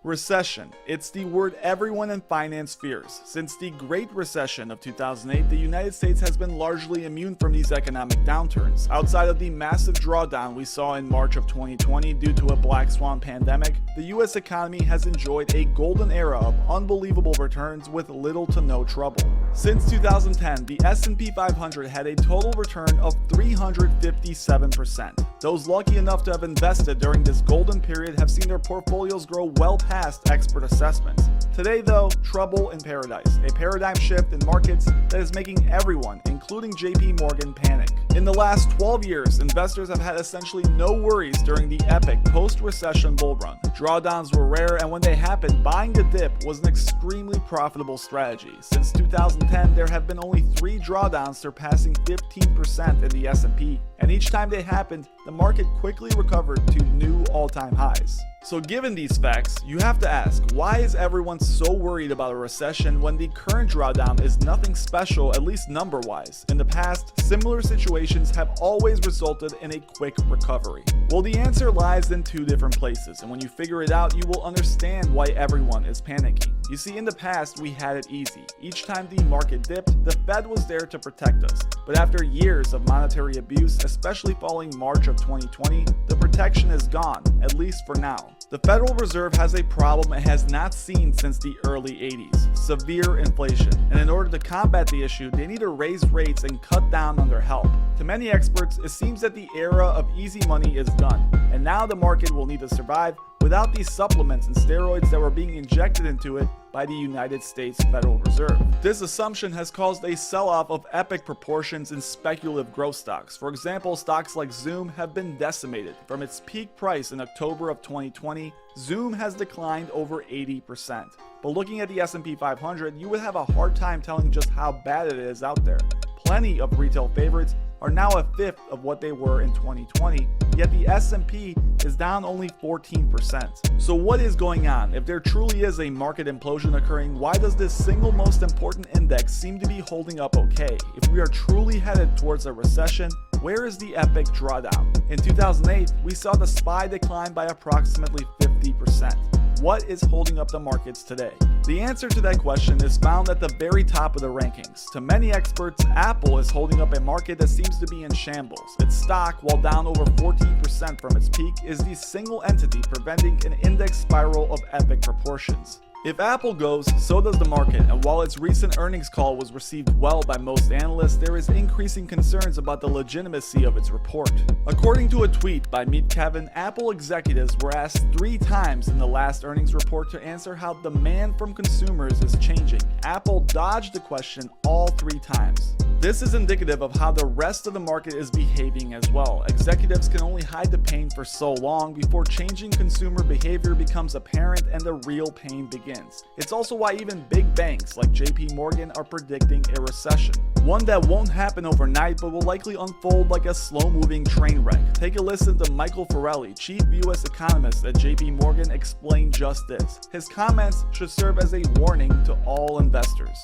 Recession. It's the word everyone in finance fears. Since the Great Recession of 2008, the United States has been largely immune from these economic downturns. Outside of the massive drawdown we saw in March of 2020 due to a black swan pandemic, the US economy has enjoyed a golden era of unbelievable returns with little to no trouble. Since 2010, the S&P 500 had a total return of 357%. Those lucky enough to have invested during this golden period have seen their portfolios grow well past expert assessments. Today though, trouble in paradise, a paradigm shift in markets that is making everyone, including JP Morgan, panic. In the last 12 years, investors have had essentially no worries during the epic post-recession bull run. Drawdowns were rare, and when they happened, buying the dip was an extremely profitable strategy. Since 2010, there have been only 3 drawdowns surpassing 15% in the S&P, and each time they happened, the market quickly recovered to new all-time highs. So given these facts, you have to ask, why is everyone so worried about a recession when the current drawdown is nothing special, at least number-wise? In the past, similar situations have always resulted in a quick recovery. Well, the answer lies in 2 different places, and when you figure it out, you will understand why everyone is panicking. You see, in the past, we had it easy. Each time the market dipped, the Fed was there to protect us. But after years of monetary abuse, especially following March of 2020, the protection is gone, at least for now. The Federal Reserve has a problem it has not seen since the early 80s, severe inflation. And in order to combat the issue, they need to raise rates and cut down on their help. To many experts, it seems that the era of easy money is done, and now the market will need to survive without these supplements and steroids that were being injected into it by the United States Federal Reserve. This assumption has caused a sell-off of epic proportions in speculative growth stocks. For example, stocks like Zoom have been decimated. From its peak price in October of 2020, Zoom has declined over 80%. But looking at the S&P 500, you would have a hard time telling just how bad it is out there. Plenty of retail favorites are now a fifth of what they were in 2020, yet the S&P is down only 14%. So what is going on? If there truly is a market implosion occurring, why does this single most important index seem to be holding up okay? If we are truly headed towards a recession, where is the epic drawdown? In 2008, we saw the SPY decline by approximately 50%. What is holding up the markets today? The answer to that question is found at the very top of the rankings. To many experts, Apple is holding up a market that seems to be in shambles. Its stock, while down over 14% from its peak, is the single entity preventing an index spiral of epic proportions. If Apple goes, so does the market, and while its recent earnings call was received well by most analysts, there is increasing concerns about the legitimacy of its report. According to a tweet by Meet Kevin, Apple executives were asked 3 times in the last earnings report to answer how demand from consumers is changing. Apple dodged the question all 3 times. This is indicative of how the rest of the market is behaving as well. Executives can only hide the pain for so long before changing consumer behavior becomes apparent and the real pain begins. It's also why even big banks like JP Morgan are predicting a recession. One that won't happen overnight but will likely unfold like a slow-moving train wreck. Take a listen to Michael Farrelly, chief U.S. economist at JP Morgan, explain just this. His comments should serve as a warning to all investors.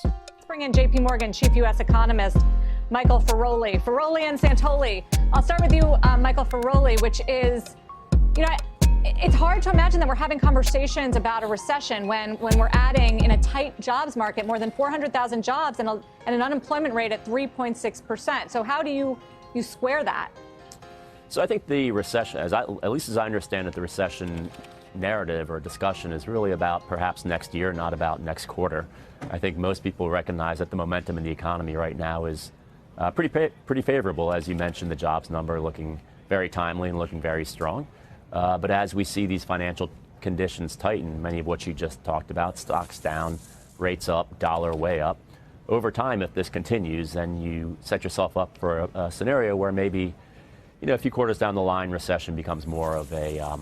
Bring in JP Morgan chief U.S. economist Michael Farrelly. Farrelly and Santoli. I'll start with you, Michael Farrelly, which is, it's hard to imagine that we're having conversations about a recession when we're adding in a tight jobs market more than 400,000 jobs and an unemployment rate at 3.6%. So how do you square that? So I think the recession, at least as I understand it, the recession narrative or discussion is really about perhaps next year, not about next quarter. I think most people recognize that the momentum in the economy right now is pretty favorable. As you mentioned, the jobs number looking very timely and looking very strong. But as we see these financial conditions tighten, many of what you just talked about, stocks down, rates up, dollar way up, over time, if this continues, then you set yourself up for a scenario where maybe, a few quarters down the line, recession becomes more of a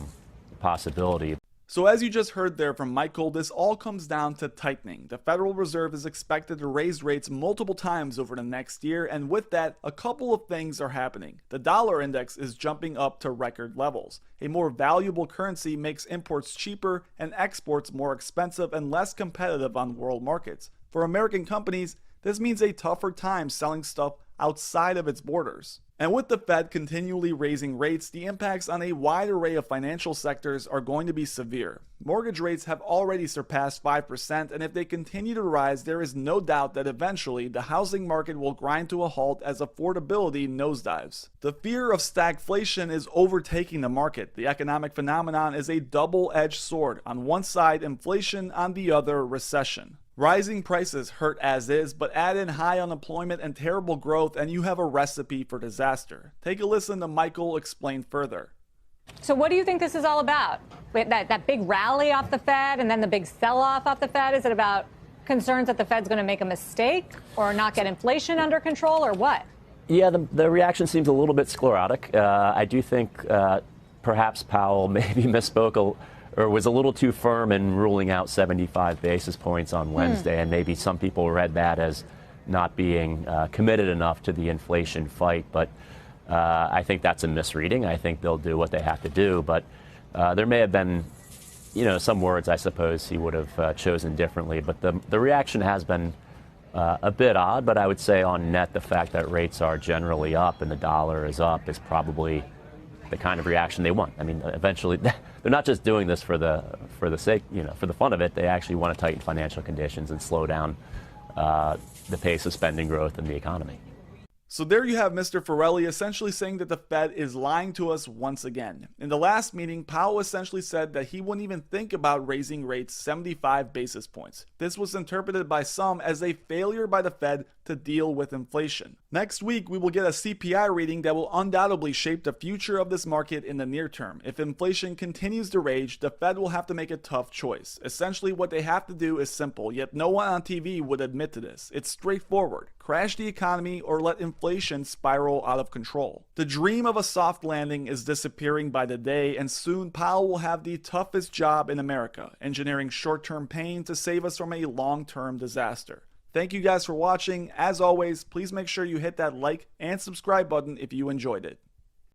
possibility. So as you just heard there from Michael, this all comes down to tightening. The Federal Reserve is expected to raise rates multiple times over the next year, and with that, a couple of things are happening. The dollar index is jumping up to record levels. A more valuable currency makes imports cheaper and exports more expensive and less competitive on world markets. For American companies, this means a tougher time selling stuff outside of its borders. And with the Fed continually raising rates, the impacts on a wide array of financial sectors are going to be severe. Mortgage rates have already surpassed 5%, and if they continue to rise, there is no doubt that eventually the housing market will grind to a halt as affordability nosedives. The fear of stagflation is overtaking the market. The economic phenomenon is a double-edged sword. On one side, inflation, on the other, recession. Rising prices hurt as is, but add in high unemployment and terrible growth and you have a recipe for disaster. Take a listen to Michael explain further. So what do you think this is all about? That big rally off the Fed and then the big sell-off off the Fed? Is it about concerns that the Fed's going to make a mistake or not get inflation under control or what? Yeah, the reaction seems a little bit sclerotic. I do think perhaps Powell maybe misspoke or was a little too firm in ruling out 75 basis points on Wednesday, and maybe some people read that as not being committed enough to the inflation fight. But I think that's a misreading. I think they'll do what they have to do. But there may have been, some words I suppose he would have chosen differently. But the reaction has been a bit odd. But I would say on net, the fact that rates are generally up and the dollar is up is probably the kind of reaction they want. I mean, eventually, they're not just doing this for the sake, for the fun of it. They actually want to tighten financial conditions and slow down the pace of spending growth in the economy. So there you have Mr. Farelli essentially saying that the Fed is lying to us once again. In the last meeting, Powell essentially said that he wouldn't even think about raising rates 75 basis points. This was interpreted by some as a failure by the Fed to deal with inflation. Next week, we will get a CPI reading that will undoubtedly shape the future of this market in the near term. If inflation continues to rage, the Fed will have to make a tough choice. Essentially, what they have to do is simple, yet no one on TV would admit to this. It's straightforward. Crash the economy or let inflation spiral out of control. The dream of a soft landing is disappearing by the day, and soon Powell will have the toughest job in America, engineering short-term pain to save us from a long-term disaster. Thank you guys for watching. As always, please make sure you hit that like and subscribe button if you enjoyed it.